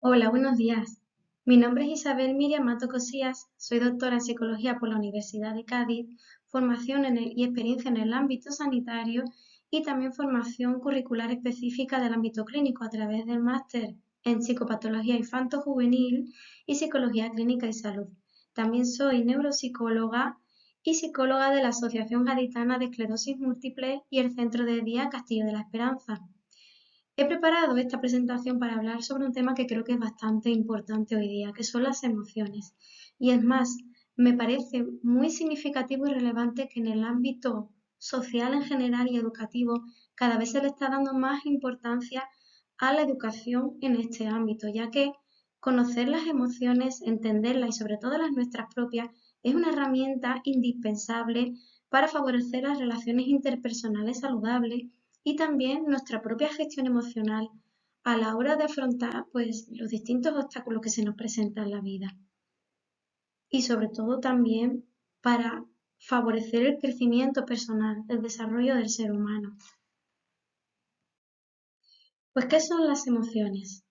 Hola, buenos días. Mi nombre es Isabel Miriam Mato Cosías, soy doctora en Psicología por la Universidad de Cádiz, formación y experiencia en el ámbito sanitario y también formación curricular específica del ámbito clínico a través del máster en Psicopatología Infanto-Juvenil y Psicología Clínica y Salud. También soy neuropsicóloga y psicóloga de la Asociación Gaditana de Esclerosis Múltiple y el Centro de Día Castillo de la Esperanza. He preparado esta presentación para hablar sobre un tema que creo que es bastante importante hoy día, que son las emociones. Y es más, me parece muy significativo y relevante que en el ámbito social en general y educativo cada vez se le está dando más importancia a la educación en este ámbito, ya que conocer las emociones, entenderlas y sobre todo las nuestras propias es una herramienta indispensable para favorecer las relaciones interpersonales saludables y también nuestra propia gestión emocional a la hora de afrontar pues los distintos obstáculos que se nos presentan en la vida y sobre todo también para favorecer el crecimiento personal, el desarrollo del ser humano. Pues, ¿qué son las emociones?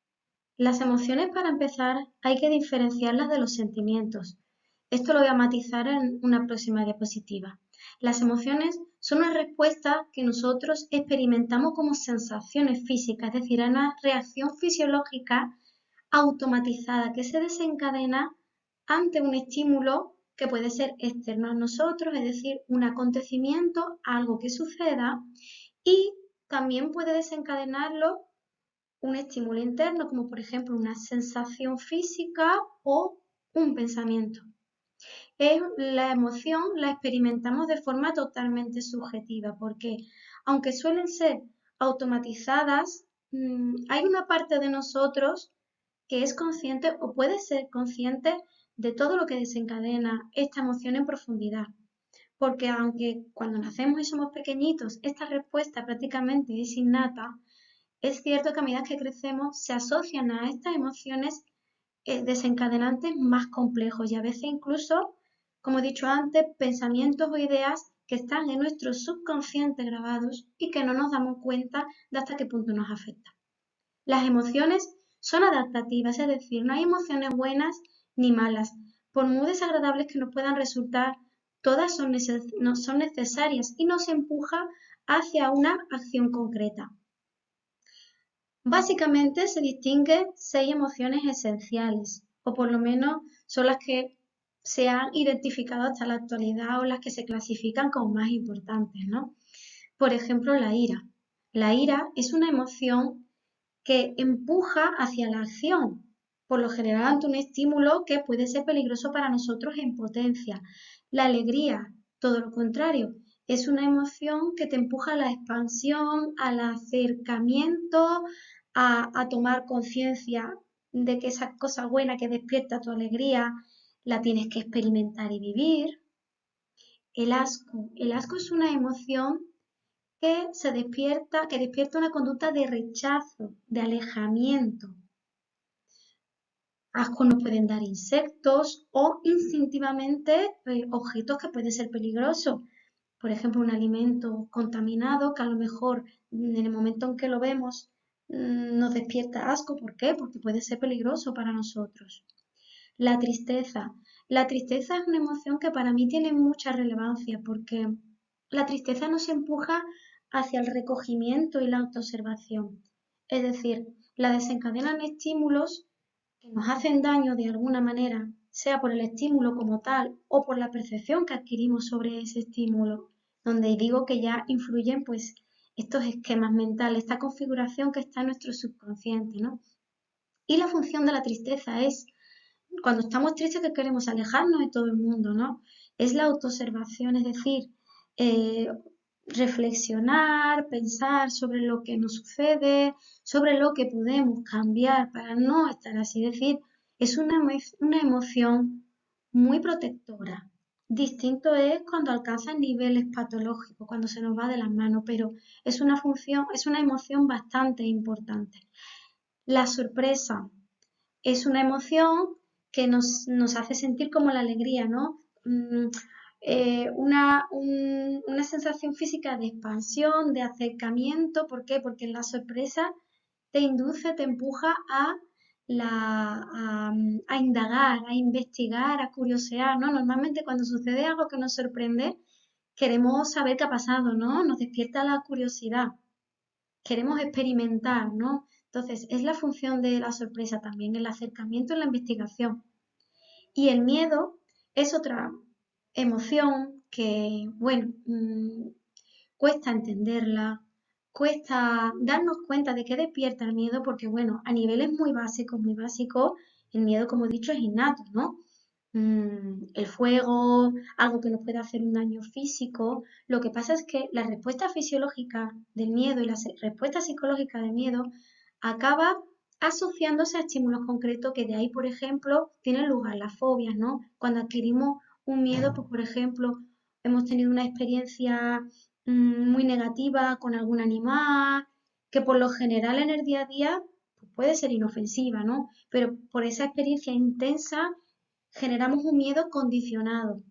Las emociones, para empezar, hay que diferenciarlas de los sentimientos. Esto lo voy a matizar en una próxima diapositiva. Las emociones son una respuesta que nosotros experimentamos como sensaciones físicas, es decir, una reacción fisiológica automatizada que se desencadena ante un estímulo que puede ser externo a nosotros, es decir, un acontecimiento, algo que suceda, y también puede desencadenarlo un estímulo interno, como por ejemplo una sensación física o un pensamiento. La emoción la experimentamos de forma totalmente subjetiva, porque aunque suelen ser automatizadas, hay una parte de nosotros que es consciente o puede ser consciente de todo lo que desencadena esta emoción en profundidad. Porque aunque cuando nacemos y somos pequeñitos, esta respuesta prácticamente es innata, es cierto que a medida que crecemos se asocian a estas emociones desencadenantes más complejos y a veces incluso, como he dicho antes, pensamientos o ideas que están en nuestro subconsciente grabados y que no nos damos cuenta de hasta qué punto nos afectan. Las emociones son adaptativas, es decir, no hay emociones buenas ni malas. Por muy desagradables que nos puedan resultar, todas son necesarias y nos empuja hacia una acción concreta. Básicamente se distinguen 6 emociones esenciales, o por lo menos son las que se han identificado hasta la actualidad o las que se clasifican como más importantes, ¿no? Por ejemplo, la ira. La ira es una emoción que empuja hacia la acción, por lo general ante un estímulo que puede ser peligroso para nosotros en potencia. La alegría, todo lo contrario, es una emoción que te empuja a la expansión, al acercamiento, a tomar conciencia de que esa cosa buena que despierta tu alegría la tienes que experimentar y vivir. El asco es una emoción que despierta una conducta de rechazo, de alejamiento. Asco nos pueden dar insectos o instintivamente objetos que pueden ser peligrosos. Por ejemplo, un alimento contaminado que a lo mejor en el momento en que lo vemos nos despierta asco. ¿Por qué? Porque puede ser peligroso para nosotros. La tristeza. La tristeza es una emoción que para mí tiene mucha relevancia porque la tristeza nos empuja hacia el recogimiento y la autoobservación. Es decir, la desencadenan estímulos que nos hacen daño de alguna manera, sea por el estímulo como tal o por la percepción que adquirimos sobre ese estímulo, donde digo que ya influyen pues estos esquemas mentales, esta configuración que está en nuestro subconsciente, ¿no? Y la función de la tristeza es cuando estamos tristes que queremos alejarnos de todo el mundo, ¿no? Es la autoobservación, es decir, eh, reflexionar, pensar sobre lo que nos sucede, sobre lo que podemos cambiar para no estar así. Es decir, es una emoción muy protectora. Distinto es cuando alcanza niveles patológicos, cuando se nos va de las manos, pero es una función, es una emoción bastante importante. La sorpresa es una emoción que nos hace sentir como la alegría, ¿no? Una sensación física de expansión, de acercamiento. ¿Por qué? Porque la sorpresa te induce, te empuja a a indagar, a investigar, a curiosear, ¿no? Normalmente cuando sucede algo que nos sorprende, queremos saber qué ha pasado, ¿no? Nos despierta la curiosidad, queremos experimentar, ¿no? Entonces, es la función de la sorpresa también, el acercamiento en la investigación. Y el miedo es otra emoción que, bueno, cuesta entenderla, cuesta darnos cuenta de que despierta el miedo porque, bueno, a niveles muy básicos, el miedo, como he dicho, es innato, ¿no? El fuego, algo que nos puede hacer un daño físico. Lo que pasa es que la respuesta fisiológica del miedo y la respuesta psicológica del miedo acaba asociándose a estímulos concretos que de ahí, por ejemplo, tienen lugar las fobias, ¿no? Cuando adquirimos un miedo, pues por ejemplo, hemos tenido una experiencia muy negativa con algún animal, que por lo general en el día a día pues, puede ser inofensiva, ¿no? Pero por esa experiencia intensa generamos un miedo condicionado.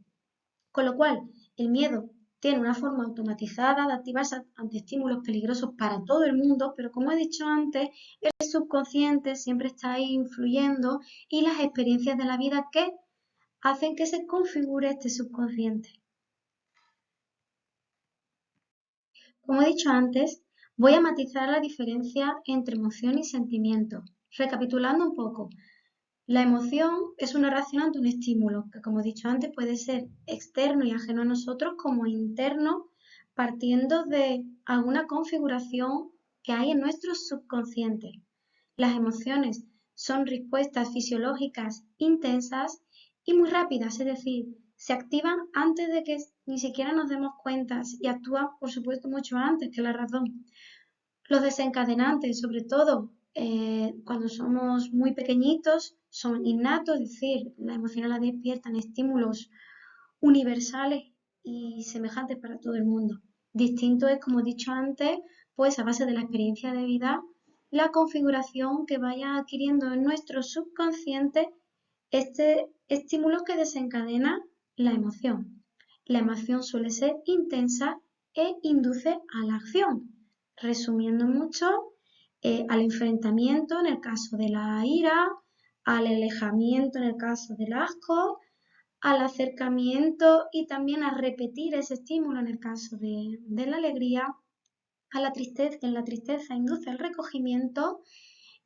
Con lo cual, el miedo tiene una forma automatizada de activarse ante estímulos peligrosos para todo el mundo, pero como he dicho antes, el subconsciente siempre está ahí influyendo y las experiencias de la vida que hacen que se configure este subconsciente. Como he dicho antes, voy a matizar la diferencia entre emoción y sentimiento. Recapitulando un poco, la emoción es una reacción ante un estímulo, que como he dicho antes puede ser externo y ajeno a nosotros como interno, partiendo de alguna configuración que hay en nuestro subconsciente. Las emociones son respuestas fisiológicas intensas y muy rápidas, es decir, se activan antes de que ni siquiera nos demos cuenta y actúan, por supuesto, mucho antes que la razón. Los desencadenantes, sobre todo cuando somos muy pequeñitos, son innatos, es decir, las emociones las despiertan estímulos universales y semejantes para todo el mundo. Distinto es, como he dicho antes, pues a base de la experiencia de vida, la configuración que vaya adquiriendo en nuestro subconsciente este estímulo que desencadena la emoción. La emoción suele ser intensa e induce a la acción. Resumiendo mucho, al enfrentamiento en el caso de la ira, al alejamiento en el caso del asco, al acercamiento y también a repetir ese estímulo en el caso de la alegría, a la tristeza, en la tristeza induce al recogimiento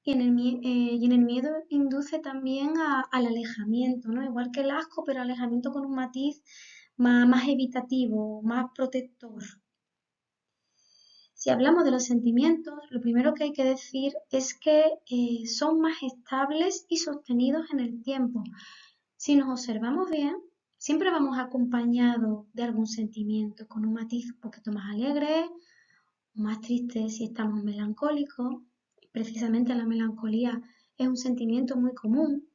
y en el miedo induce también al alejamiento, ¿no? Igual que el asco, pero alejamiento con un matiz más evitativo, más protector. Si hablamos de los sentimientos, lo primero que hay que decir es que son más estables y sostenidos en el tiempo. Si nos observamos bien, siempre vamos acompañados de algún sentimiento, con un matiz un poquito más alegre, más triste si estamos melancólicos. Precisamente la melancolía es un sentimiento muy común.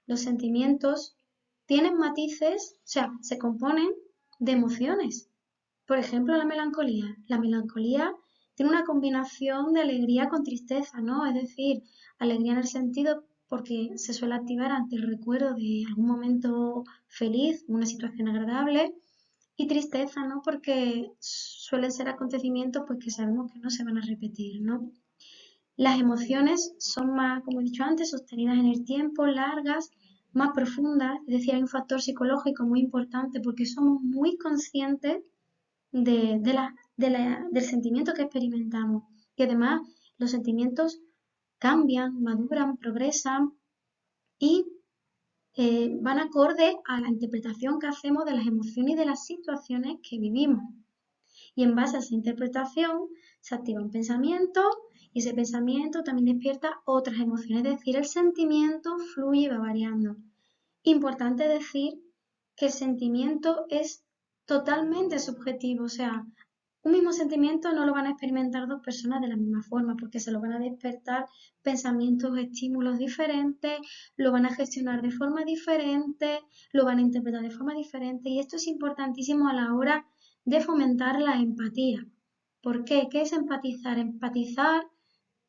Los sentimientos tienen matices, o sea, se componen de emociones. Por ejemplo, la melancolía. La melancolía tiene una combinación de alegría con tristeza, ¿no? Es decir, alegría en el sentido porque se suele activar ante el recuerdo de algún momento feliz, una situación agradable, y tristeza, ¿no? Porque suelen ser acontecimientos pues, que sabemos que no se van a repetir, ¿no? Las emociones son más, como he dicho antes, sostenidas en el tiempo, largas, más profundas, es decir, hay un factor psicológico muy importante porque somos muy conscientes del sentimiento que experimentamos. Y además los sentimientos cambian, maduran, progresan y van acorde a la interpretación que hacemos de las emociones y de las situaciones que vivimos. Y en base a esa interpretación se activa un pensamiento y ese pensamiento también despierta otras emociones, es decir, el sentimiento fluye y va variando. Importante decir que el sentimiento es totalmente subjetivo, o sea, un mismo sentimiento no lo van a experimentar dos personas de la misma forma porque se lo van a despertar pensamientos, estímulos diferentes, lo van a gestionar de forma diferente, lo van a interpretar de forma diferente y esto es importantísimo a la hora de fomentar la empatía. ¿Por qué? ¿Qué es empatizar? Empatizar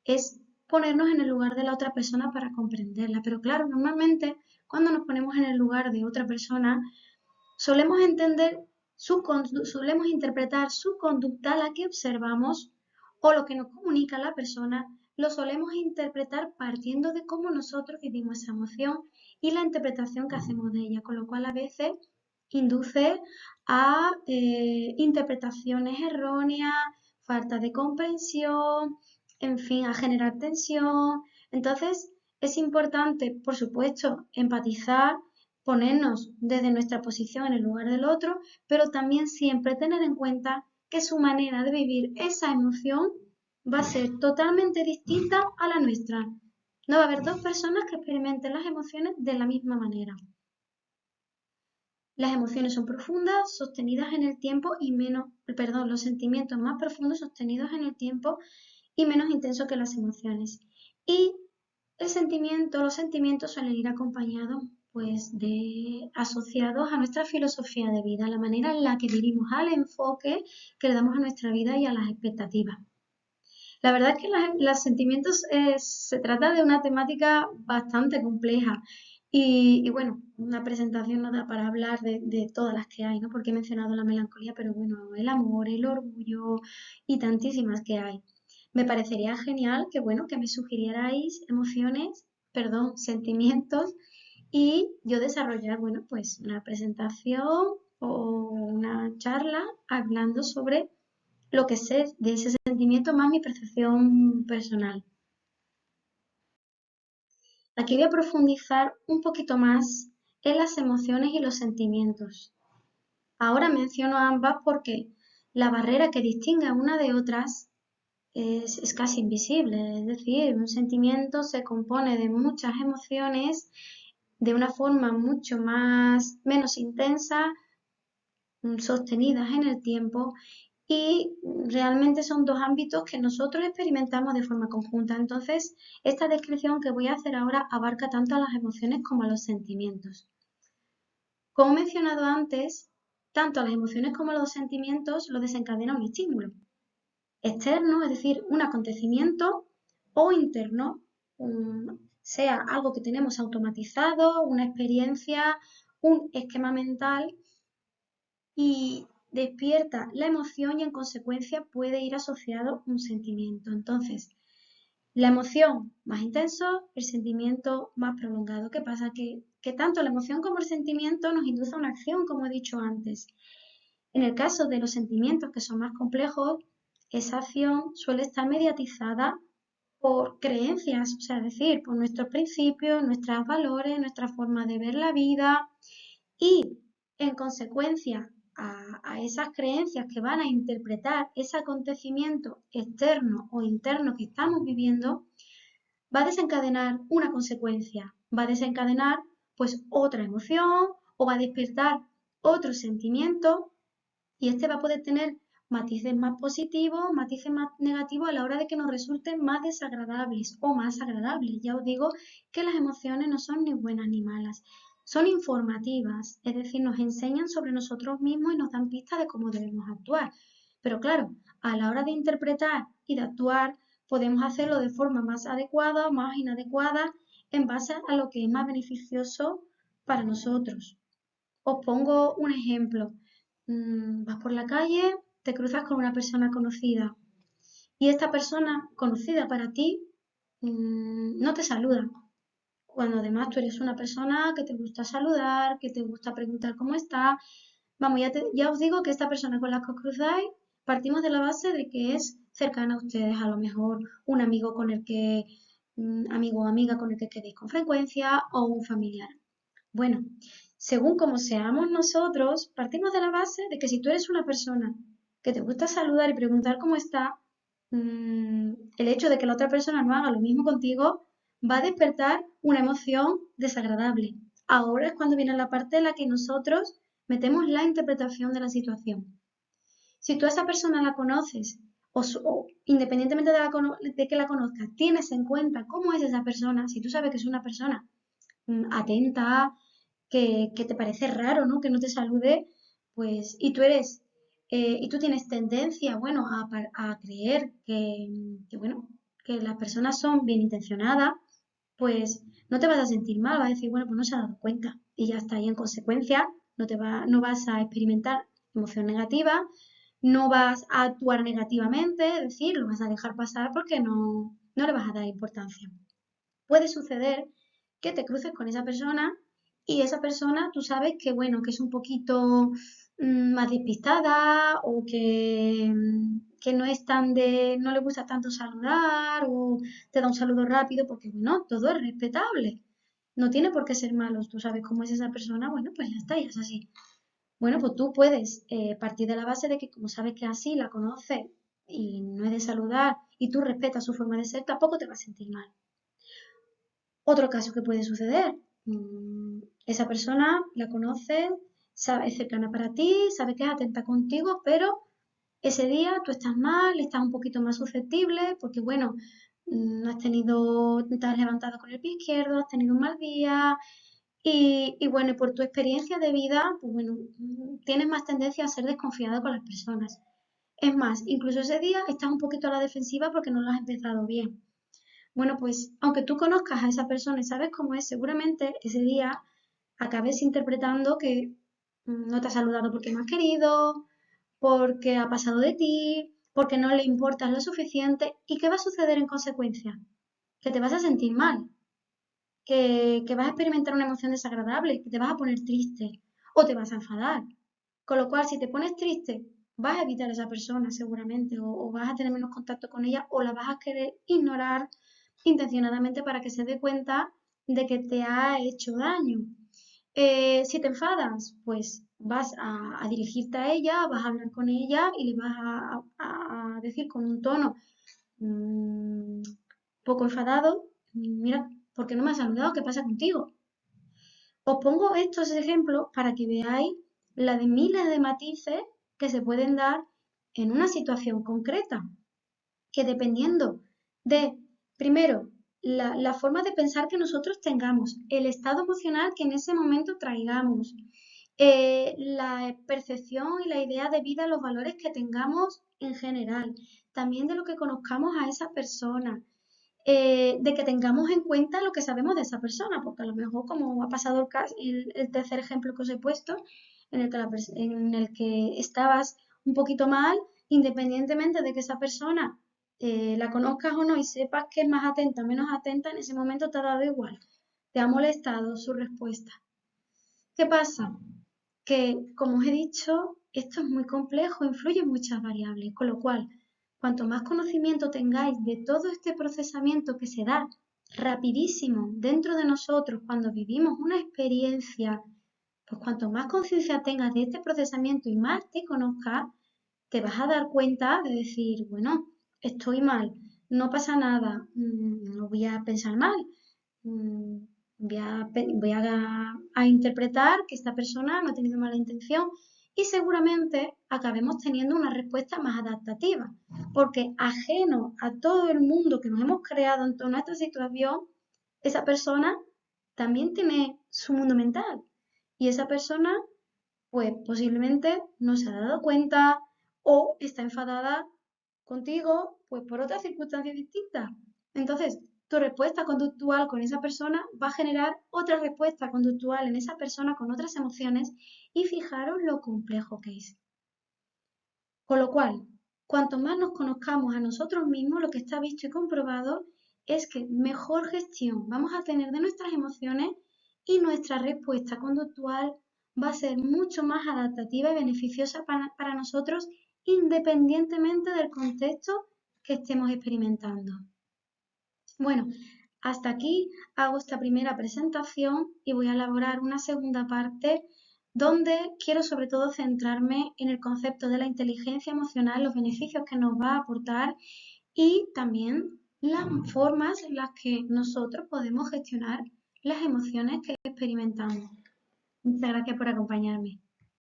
es ponernos en el lugar de la otra persona para comprenderla, pero claro, normalmente cuando nos ponemos en el lugar de otra persona solemos solemos interpretar su conducta, la que observamos o lo que nos comunica la persona lo solemos interpretar partiendo de cómo nosotros vivimos esa emoción y la interpretación que hacemos de ella, con lo cual a veces induce a interpretaciones erróneas, falta de comprensión, en fin, a generar tensión. Entonces, es importante, por supuesto, empatizar, ponernos desde nuestra posición en el lugar del otro, pero también siempre tener en cuenta que su manera de vivir esa emoción va a ser totalmente distinta a la nuestra. No va a haber dos personas que experimenten las emociones de la misma manera. Las emociones son profundas, sostenidas en el tiempo y los sentimientos más profundos sostenidos en el tiempo y menos intensos que las emociones. Y los sentimientos suelen ir acompañados asociados a nuestra filosofía de vida, a la manera en la que vivimos, al enfoque que le damos a nuestra vida y a las expectativas. La verdad es que los sentimientos se trata de una temática bastante compleja y bueno, una presentación no da para hablar de todas las que hay, ¿no? Porque he mencionado la melancolía, pero bueno, el amor, el orgullo y tantísimas que hay. Me parecería genial que me sugirierais sentimientos y yo desarrollar, una presentación o una charla hablando sobre lo que sé de ese sentimiento más mi percepción personal. Aquí voy a profundizar un poquito más en las emociones y los sentimientos. Ahora menciono ambas porque la barrera que distingue una de otras es casi invisible, es decir, un sentimiento se compone de muchas emociones de una forma menos intensa, sostenidas en el tiempo y realmente son dos ámbitos que nosotros experimentamos de forma conjunta. Entonces, esta descripción que voy a hacer ahora abarca tanto a las emociones como a los sentimientos. Como he mencionado antes, tanto a las emociones como a los sentimientos lo desencadena un estímulo externo, es decir, un acontecimiento, o interno, sea algo que tenemos automatizado, una experiencia, un esquema mental y despierta la emoción y en consecuencia puede ir asociado un sentimiento. Entonces, la emoción más intenso, el sentimiento más prolongado. ¿Qué pasa? Que tanto la emoción como el sentimiento nos induce a una acción, como he dicho antes. En el caso de los sentimientos que son más complejos, esa acción suele estar mediatizada por creencias, o sea, es decir, por nuestros principios, nuestros valores, nuestra forma de ver la vida y, en consecuencia, a esas creencias que van a interpretar ese acontecimiento externo o interno que estamos viviendo, va a desencadenar una consecuencia, va a desencadenar otra emoción o va a despertar otro sentimiento y este va a poder tener matices más positivos, matices más negativos a la hora de que nos resulten más desagradables o más agradables. Ya os digo que las emociones no son ni buenas ni malas, son informativas, es decir, nos enseñan sobre nosotros mismos y nos dan pistas de cómo debemos actuar. Pero claro, a la hora de interpretar y de actuar, podemos hacerlo de forma más adecuada o más inadecuada en base a lo que es más beneficioso para nosotros. Os pongo un ejemplo. Vas por la calle, te cruzas con una persona conocida y esta persona conocida para ti no te saluda. Cuando además tú eres una persona que te gusta saludar, que te gusta preguntar cómo está. Vamos, ya os digo que esta persona con la que os cruzáis, partimos de la base de que es cercana a ustedes, a lo mejor un amigo amigo o amiga con el que quedéis con frecuencia o un familiar. Bueno, según como seamos nosotros, partimos de la base de que si tú eres una persona que te gusta saludar y preguntar cómo está, el hecho de que la otra persona no haga lo mismo contigo va a despertar una emoción desagradable. Ahora es cuando viene la parte en la que nosotros metemos la interpretación de la situación. Si tú a esa persona la conoces o independientemente de que la conozcas, tienes en cuenta cómo es esa persona, si tú sabes que es una persona atenta, que te parece raro, ¿no? Que no te salude, y y tú tienes tendencia, a creer que las personas son bien intencionadas, pues no te vas a sentir mal, vas a decir, pues no se ha dado cuenta y ya está. Y en consecuencia no vas a experimentar emoción negativa, no vas a actuar negativamente, es decir, lo vas a dejar pasar porque no no le vas a dar importancia. Puede suceder que te cruces con esa persona y esa persona tú sabes que, bueno, que es un poquito más despistada o que no es no le gusta tanto saludar o te da un saludo rápido porque, bueno, todo es respetable. No tiene por qué ser malo. Tú sabes cómo es esa persona, bueno, pues ya está, ya es así. Bueno, pues tú puedes partir de la base de que como sabes que es así, la conoces y no es de saludar y tú respetas su forma de ser, tampoco te vas a sentir mal. Otro caso que puede suceder, esa persona la conoces, es cercana para ti, sabe que es atenta contigo, pero ese día tú estás mal, estás un poquito más susceptible, porque bueno, te has levantado con el pie izquierdo, has tenido un mal día, y bueno, por tu experiencia de vida, pues bueno, tienes más tendencia a ser desconfiado con las personas. Es más, incluso ese día estás un poquito a la defensiva porque no lo has empezado bien. Bueno, pues aunque tú conozcas a esa persona y sabes cómo es, seguramente ese día acabes interpretando que no te ha saludado porque no has querido, porque ha pasado de ti, porque no le importas lo suficiente. ¿Y qué va a suceder en consecuencia? Que te vas a sentir mal, que vas a experimentar una emoción desagradable, que te vas a poner triste o te vas a enfadar. Con lo cual, si te pones triste, vas a evitar a esa persona seguramente o vas a tener menos contacto con ella o la vas a querer ignorar intencionadamente para que se dé cuenta de que te ha hecho daño. Si te enfadas, pues vas a dirigirte a ella, vas a hablar con ella y le vas a decir con un tono poco enfadado, mira, ¿por qué no me has saludado? ¿Qué pasa contigo? Os pongo estos ejemplos para que veáis la de miles de matices que se pueden dar en una situación concreta, que dependiendo de, primero, la forma de pensar que nosotros tengamos, el estado emocional que en ese momento traigamos, la percepción y la idea de vida, los valores que tengamos en general, también de lo que conozcamos a esa persona, de que tengamos en cuenta lo que sabemos de esa persona, porque a lo mejor, como ha pasado el tercer ejemplo que os he puesto, en el que estabas un poquito mal, independientemente de que esa persona la conozcas o no y sepas que es más atenta o menos atenta, en ese momento te ha dado igual, te ha molestado su respuesta. ¿Qué pasa? Que, como os he dicho, esto es muy complejo, influye en muchas variables, con lo cual, cuanto más conocimiento tengáis de todo este procesamiento que se da rapidísimo dentro de nosotros cuando vivimos una experiencia, pues cuanto más conciencia tengas de este procesamiento y más te conozcas, te vas a dar cuenta de decir, bueno, estoy mal, no pasa nada, no voy a pensar mal, mm, voy a interpretar que esta persona no ha tenido mala intención y seguramente acabemos teniendo una respuesta más adaptativa, porque ajeno a todo el mundo que nos hemos creado en torno a esta situación, esa persona también tiene su mundo mental y esa persona pues posiblemente no se ha dado cuenta o está enfadada contigo pues por otras circunstancias distintas. Entonces, tu respuesta conductual con esa persona va a generar otra respuesta conductual en esa persona con otras emociones y fijaros lo complejo que es. Con lo cual, cuanto más nos conozcamos a nosotros mismos, lo que está visto y comprobado es que mejor gestión vamos a tener de nuestras emociones y nuestra respuesta conductual va a ser mucho más adaptativa y beneficiosa para nosotros independientemente del contexto que estemos experimentando. Bueno, hasta aquí hago esta primera presentación y voy a elaborar una segunda parte donde quiero sobre todo centrarme en el concepto de la inteligencia emocional, los beneficios que nos va a aportar y también las formas en las que nosotros podemos gestionar las emociones que experimentamos. Muchas gracias por acompañarme.